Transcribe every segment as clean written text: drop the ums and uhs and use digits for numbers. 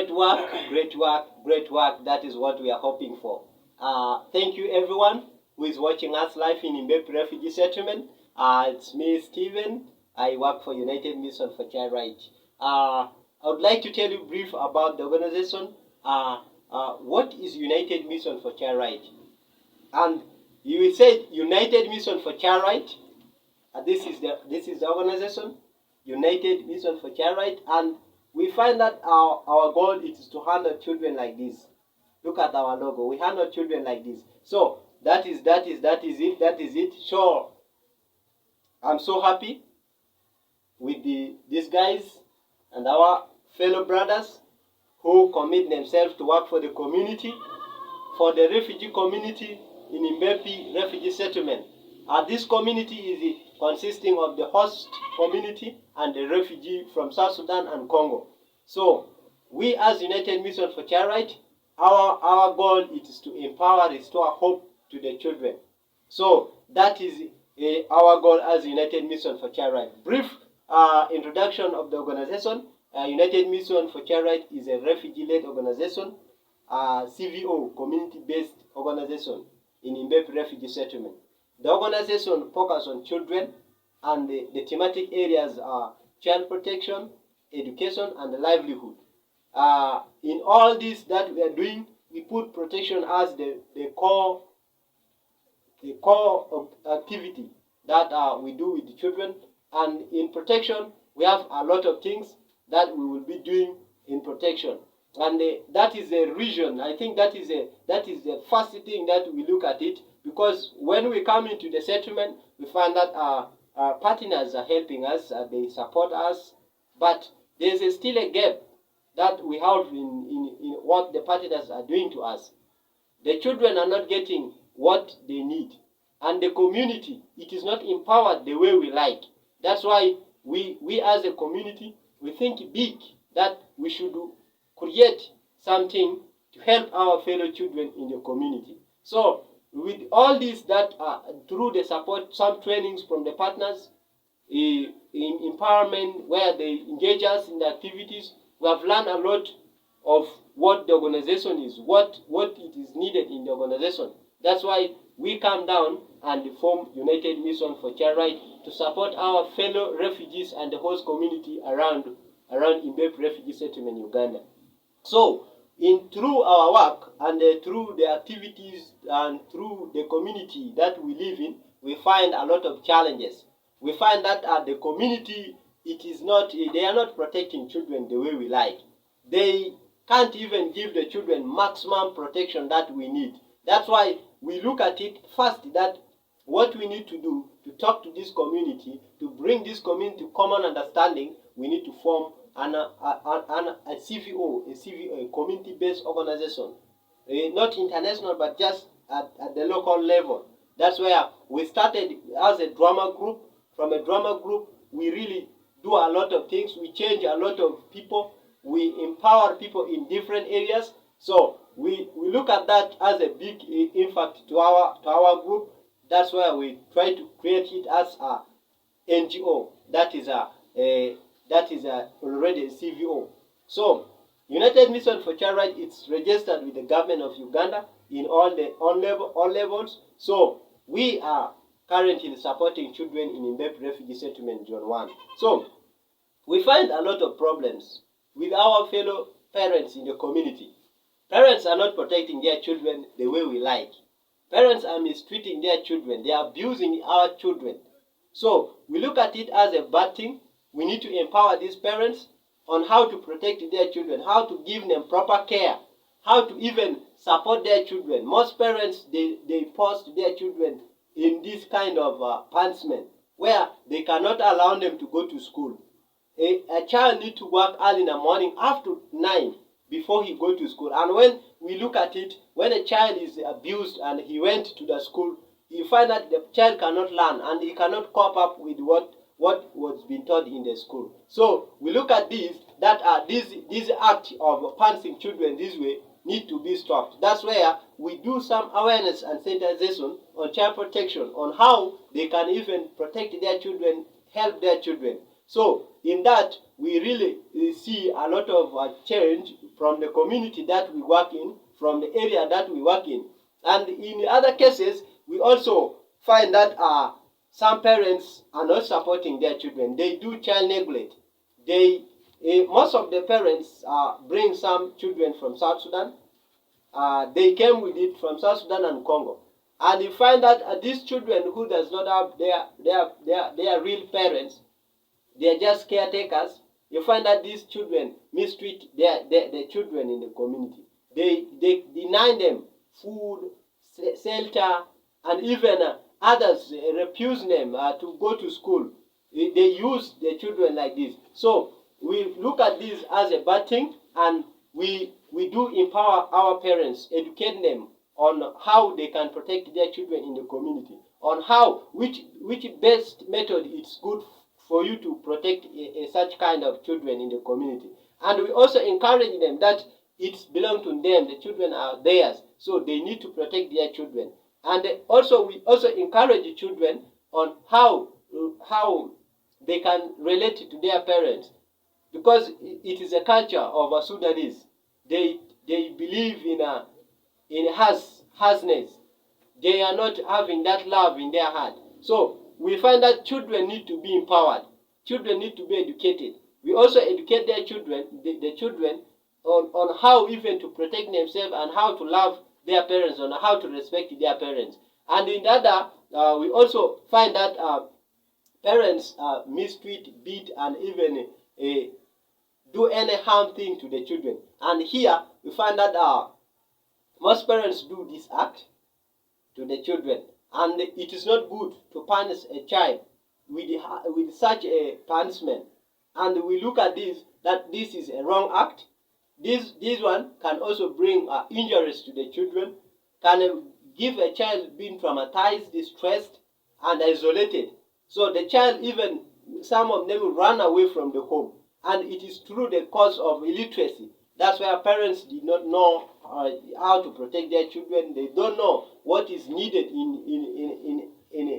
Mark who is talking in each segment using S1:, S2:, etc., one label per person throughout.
S1: Great work, great work, great work. That is what we are hoping for. Thank you, everyone who is watching us live in Imbepi Refugee Settlement. It's me, Stephen. I work for United Mission for Child Rights. I would like to tell you brief about the organization. What is United Mission for Child Rights? And you will say United Mission for Child Rights. This is the organization, United Mission for Child Rights, and we find that our goal is to handle children like this. Look at our logo. We handle children like this. So that is it. Sure, I'm so happy with these guys and our fellow brothers who commit themselves to work for the community, for the refugee community in Imbepi Refugee Settlement. This community is consisting of the host community and the refugee from South Sudan and Congo. So we as United Mission for Child Rights, our goal is to empower, restore hope to the children. So that is our goal as United Mission for Child Rights. Brief introduction of the organization. United Mission for Child Rights is a refugee-led organization, CVO, community-based organization in Imbepi Refugee Settlement. The organization focuses on children, and the thematic areas are child protection, education, and livelihood. In all this that we are doing, we put protection as the core of activity that we do with the children. And in protection, we have a lot of things that we will be doing in protection. And that is a region. I think that is the first thing that we look at it, because when we come into the settlement, we find that our partners are helping us, they support us, but there's still a gap that we have in what the partners are doing to us. The children are not getting what they need, and the community, it is not empowered the way we like. That's why we as a community, we think big, that we should create something to help our fellow children in the community. So with all this, that through the support, some trainings from the partners, in empowerment, where they engage us in the activities, we have learned a lot of what the organization is, what it is needed in the organization. That's why we come down and form United Mission for Child Rights to support our fellow refugees and the host community around Imbepi Refugee Settlement, Uganda. So through our work and through the activities and through the community that we live in, we find a lot of challenges. We find that the community, they are not protecting children the way we like. They can't even give the children maximum protection that we need. That's why we look at it first, that what we need to do to talk to this community, to bring this community to common understanding, we need to form a CVO, a community-based organization, not international, but just at the local level. That's where we started as a drama group. From a drama group, we really do a lot of things. We change a lot of people. We empower people in different areas. So we look at that as a big impact to our group. That's why we try to create it as a NGO. That is already a CVO. So United Mission for Child Rights, it's registered with the government of Uganda in all levels. So we are currently supporting children in Imbepi Refugee Settlement Zone 1. So we find a lot of problems with our fellow parents in the community. Parents are not protecting their children the way we like. Parents are mistreating their children. They are abusing our children. So we look at it as a bad thing. We need to empower these parents on how to protect their children, how to give them proper care, how to even support their children. Most parents, they post their children in this kind of punishment, where they cannot allow them to go to school. A child needs to work early in the morning after 9 before he go to school. And when we look at it, when a child is abused and he went to the school, you find that the child cannot learn and he cannot cope up with what was being taught in the school. So we look at this, that this act of punishing children this way need to be stopped. That's where we do some awareness and sensitization on child protection, on how they can even protect their children, help their children. So in that, we really see a lot of change from the community that we work in, from the area that we work in. And in other cases, we also find that some parents are not supporting their children. They do child neglect. Most of the parents bring some children from South Sudan. They came with it from South Sudan and Congo. And you find that these children who does not have their real parents, they are just caretakers. You find that these children mistreat their children in the community. They deny them food, shelter, and even others refuse them to go to school. They use the children like this. So we look at this as a bad thing, and we do empower our parents, educate them on how they can protect their children in the community, on which best method is good for you to protect such kind of children in the community. And we also encourage them that it belongs to them, the children are theirs, so they need to protect their children. And also we also encourage the children on how they can relate to their parents, because it is a culture of Sudanese. They believe in harshness. They are not having that love in their heart. So we find that children need to be empowered. Children need to be educated. We also educate their children, the children, on how even to protect themselves and how to love their parents, and how to respect their parents. And in that, we also find that parents mistreat, beat, and even do any harm thing to the children. And here we find that most parents do this act to the children, and it is not good to punish a child with such a punishment. And we look at this, that this is a wrong act. This one can also bring injuries to the children, can give a child being traumatized, distressed, and isolated. So the child, even some of them, will run away from the home. And it is through the cause of illiteracy. That's why parents did not know how to protect their children. They don't know what is needed in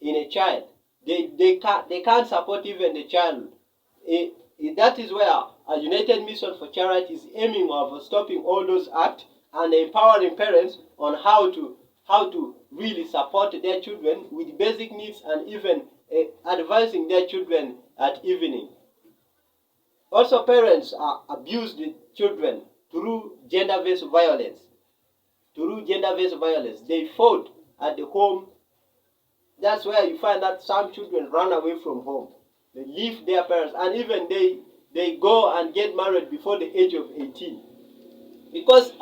S1: a child. They can't support even the child. That is where a United Mission for Charity is aiming of stopping all those acts and empowering parents on how to really support their children with basic needs, and even advising their children at evening. Also, parents abuse the children through gender-based violence. They fought at the home. That's where you find that some children run away from home. They leave their parents, and even they go and get married before the age of 18. Because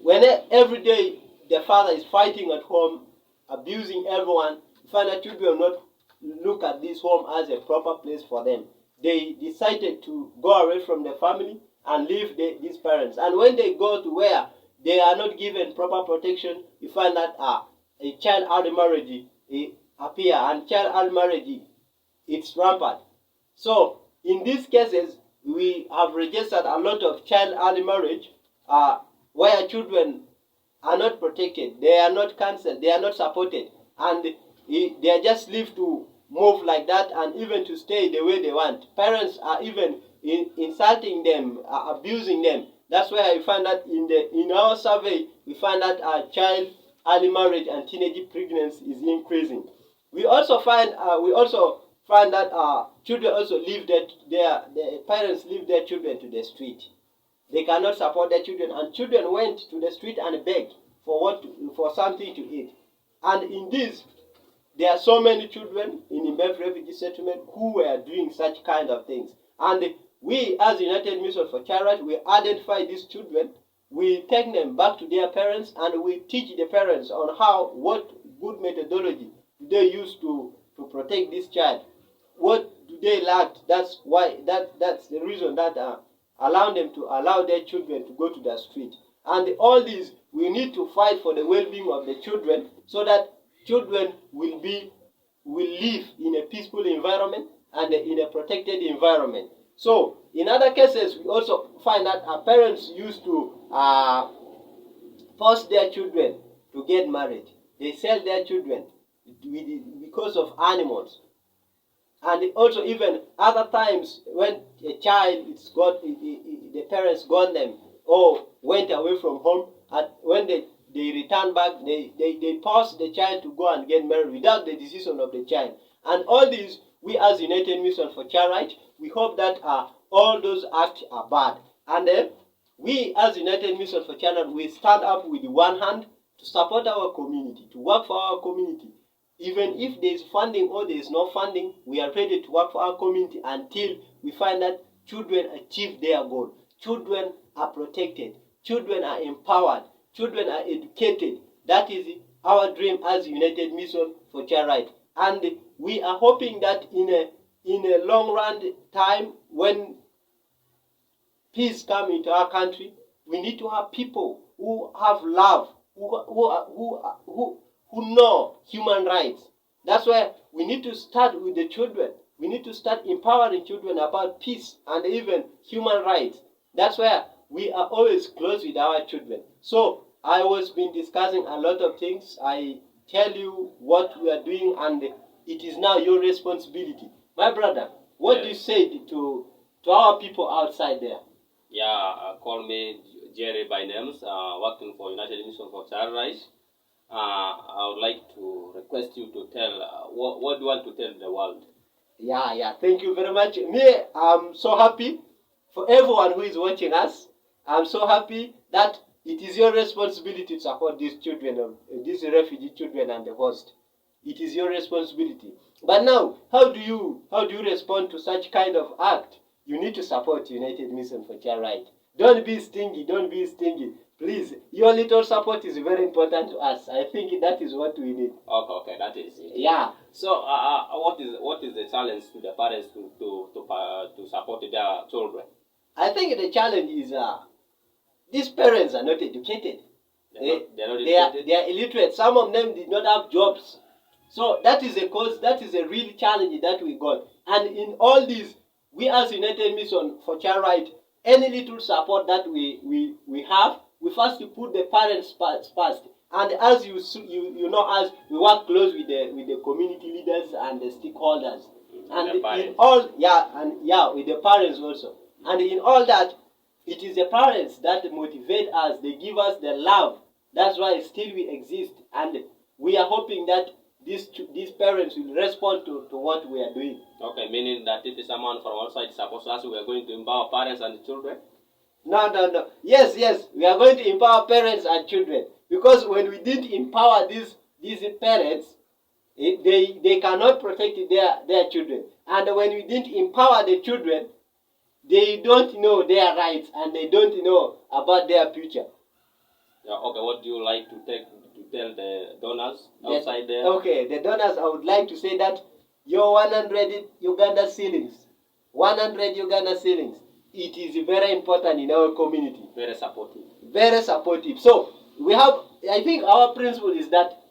S1: when every day the father is fighting at home, abusing everyone, you find that children will not look at this home as a proper place for them. They decided to go away from the family and leave these parents. And when they go to where they are not given proper protection, you find that a child out of marriage appear, and child out of marriage, it's rampant. So in these cases, we have registered a lot of child early marriage where children are not protected, they are not counseled, they are not supported, and they are just left to move like that, and even to stay the way they want. Parents are even insulting them, abusing them. That's why I find that in our survey, we find that child early marriage and teenage pregnancy is increasing. We also find that children also leave their parents leave their children to the street. They cannot support their children, and children went to the street and begged for something to eat. And in this, there are so many children in Imbev refugee settlement who were doing such kind of things. And we, as United Mission for Charity, we identify these children, we take them back to their parents, and we teach the parents on what good methodology do they use to protect this child. What do they lack? That's the reason that allow them to allow their children to go to the street. And all these, we need to fight for the well-being of the children, so that children will live in a peaceful environment and in a protected environment. So in other cases, we also find that our parents used to force their children to get married. They sell their children because of animals. And also even other times when a child is got, the parents gone them or went away from home, and when they return back, they force the child to go and get married without the decision of the child. And all these, we as United Mission for Child Rights, we hope that all those acts are bad. And we as United Mission for Child Rights, we stand up with one hand to support our community, to work for our community. Even if there is funding or there is no funding, we are ready to work for our community until we find that children achieve their goal. Children are protected. Children are empowered. Children are educated. That is our dream as United Mission for Child Rights. And we are hoping that in a long run time, when peace comes into our country, we need to have people who have love, who know human rights. That's why we need to start with the children. We need to start empowering children about peace and even human rights. That's why we are always close with our children. So I was been discussing a lot of things. I tell you what we are doing, and it is now your responsibility. My brother, what do you say to our people outside there?
S2: Yeah, call me Jerry by names, working for United Mission for Child Rights. I would like to request you to tell what do you want to tell the world.
S1: Yeah, thank you very much. Me, I'm so happy for everyone who is watching us. I'm so happy that it is your responsibility to support these children, these refugee children and the host. It is your responsibility. But now, how do you respond to such kind of act? You need to support United Mission for Child Rights. Don't be stingy. Don't be stingy. Please, your little support is very important to us. I think that is what we need.
S2: Okay, that is it.
S1: Yeah.
S2: So, what is the challenge to the parents to support their children?
S1: I think the challenge is these parents are not educated. They are illiterate. Some of them did not have jobs. So that is a cause. That is a real challenge that we got. And in all this, we as United Mission for Child Rights, any little support that we have, we first put the parents first. And as you know, as we work close with the community leaders and the stakeholders, and in all, with the parents also. And in all that, it is the parents that motivate us. They give us the love. That's why still we exist. And we are hoping that these parents will respond to what we are doing.
S2: Okay, meaning that if someone from outside supports us, we are going to empower parents and children?
S1: No. Yes, we are going to empower parents and children. Because when we didn't empower these parents, they cannot protect their children. And when we didn't empower the children, they don't know their rights and they don't know about their future.
S2: Yeah, okay, what do you like to tell the donors outside there?
S1: Okay, the donors, I would like to say that your 100 Uganda shillings, 100 Uganda shillings, it is very important in our community.
S2: Very supportive.
S1: Very supportive. So, we have, I think our principle is that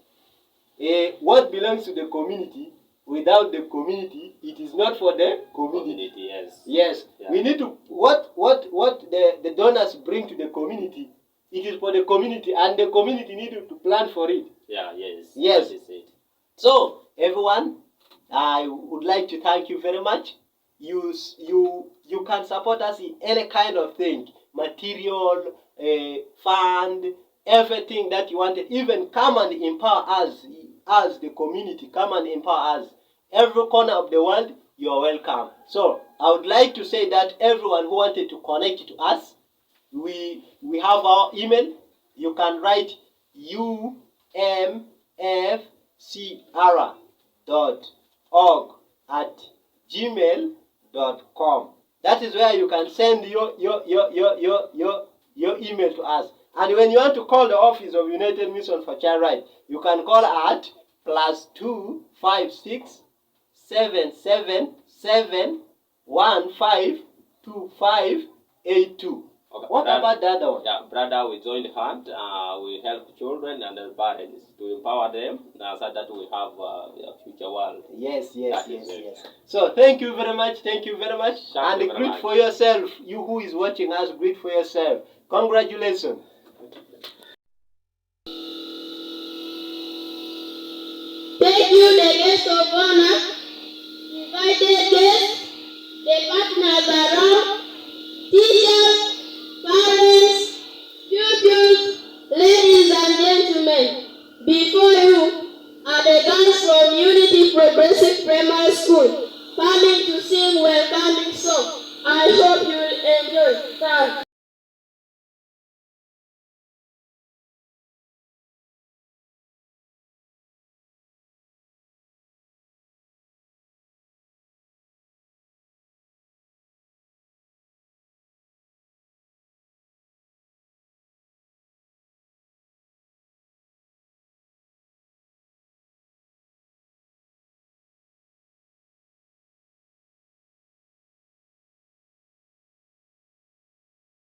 S1: what belongs to the community, without the community, it is not for the community. Yes. Yeah. We need to, what the donors bring to the community, it is for the community, and the community needed to plan for it.
S2: Yes.
S1: That is it. So, everyone, I would like to thank you very much. You can support us in any kind of thing, material, fund, everything that you wanted. Even come and empower us, as the community. Come and empower us. Every corner of the world, you are welcome. So, I would like to say that everyone who wanted to connect to us, we have our email. You can write umfcr.org@gmail.com. That is where you can send your email to us. And when you want to call the office of United Mission for Child Rights, you can call at +256 777 152582.
S2: Okay,
S1: what about the other one?
S2: Yeah, brother, we joined hand. We help children and their parents to empower them so that we have a future world.
S1: Yes. So thank you very much. And greet for yourself. You who is watching us, greet for yourself. Congratulations.
S3: Thank you, the guest of honor. invited guests, the partners around, teachers, parents, pupils, ladies and gentlemen, before you are the girls from Unity Progressive Primary School coming to sing welcoming song. I hope you will enjoy. Thanks.